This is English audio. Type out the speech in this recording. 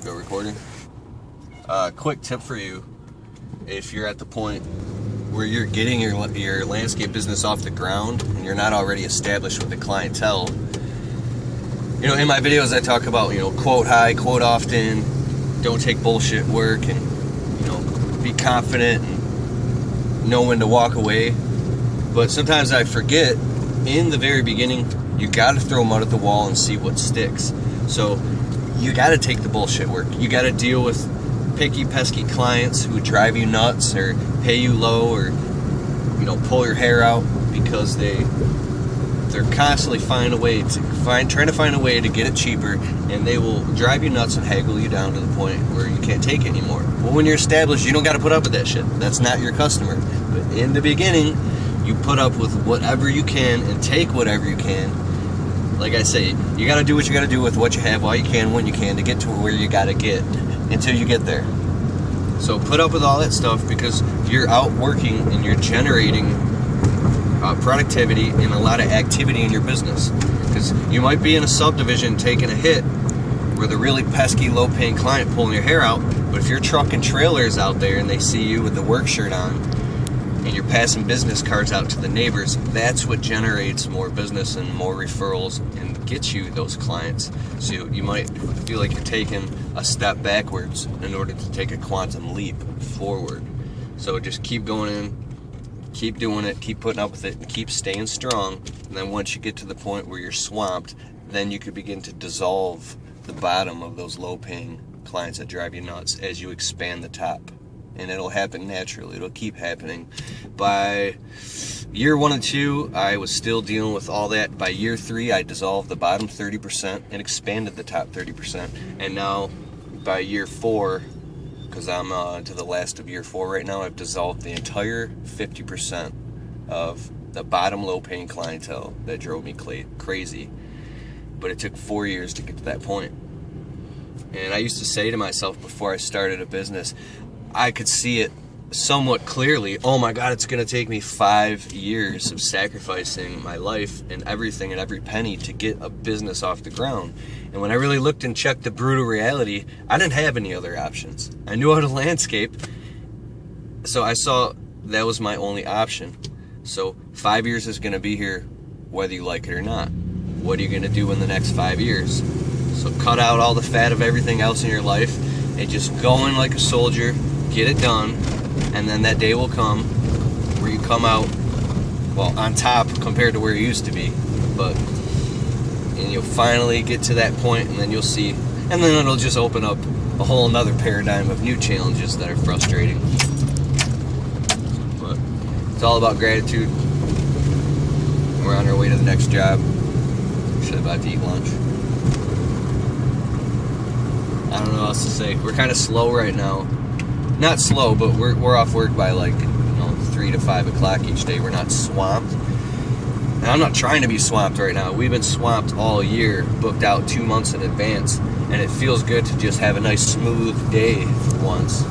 Go recording. Quick tip for you: if you're at the point where you're getting your landscape business off the ground and you're not already established with the clientele, you know, in my videos I talk about, you know, quote high, quote often, don't take bullshit work, and, you know, be confident and know when to walk away. But sometimes I forget, in the very beginning, you got to throw mud at the wall and see what sticks. So you got to take the bullshit work. You got to deal with picky, pesky clients who drive you nuts or pay you low or, you know, pull your hair out because they're constantly trying to find a way to get it cheaper, and they will drive you nuts and haggle you down to the point where you can't take it anymore. Well, when you're established, you don't got to put up with that shit. That's not your customer. But in the beginning, you put up with whatever you can and take whatever you can. Like I say, you got to do what you got to do with what you have while you can, when you can, to get to where you got to get until you get there. So put up with all that stuff, because you're out working and you're generating productivity and a lot of activity in your business. Because you might be in a subdivision taking a hit with a really pesky, low-paying client pulling your hair out, but if you're trucking trailers out there and they see you with the work shirt on and you're passing business cards out to the neighbors, that's what generates more business and more referrals and gets you those clients. So you might feel like you're taking a step backwards in order to take a quantum leap forward. So just keep going in, keep doing it, keep putting up with it, and keep staying strong. And then once you get to the point where you're swamped, then you could begin to dissolve the bottom of those low-paying clients that drive you nuts as you expand the top. And it'll happen naturally. It'll keep happening. By year 1 and 2, I was still dealing with all that. By year 3, I dissolved the bottom 30% and expanded the top 30%. And now, by year 4, because I'm to the last of year 4 right now, I've dissolved the entire 50% of the bottom low-paying clientele that drove me crazy. But it took 4 years to get to that point. And I used to say to myself before I started a business, I could see it somewhat clearly. Oh my God, it's going to take me 5 years of sacrificing my life and everything and every penny to get a business off the ground. And when I really looked and checked the brutal reality, I didn't have any other options. I knew how to landscape, so I saw that was my only option. So 5 years is going to be here whether you like it or not. What are you going to do in the next 5 years? So cut out all the fat of everything else in your life and just go in like a soldier. Get it done, and then that day will come where you come out, well, on top compared to where you used to be, and you'll finally get to that point, and then you'll see, and then it'll just open up a whole another paradigm of new challenges that are frustrating. But it's all about gratitude. We're on our way to the next job. Should have about to eat lunch. I don't know what else to say. We're kind of slow right now. Not slow, but we're off work by, like, you know, 3 to 5 o'clock each day. We're not swamped. And I'm not trying to be swamped right now. We've been swamped all year, booked out 2 months in advance, and it feels good to just have a nice smooth day for once.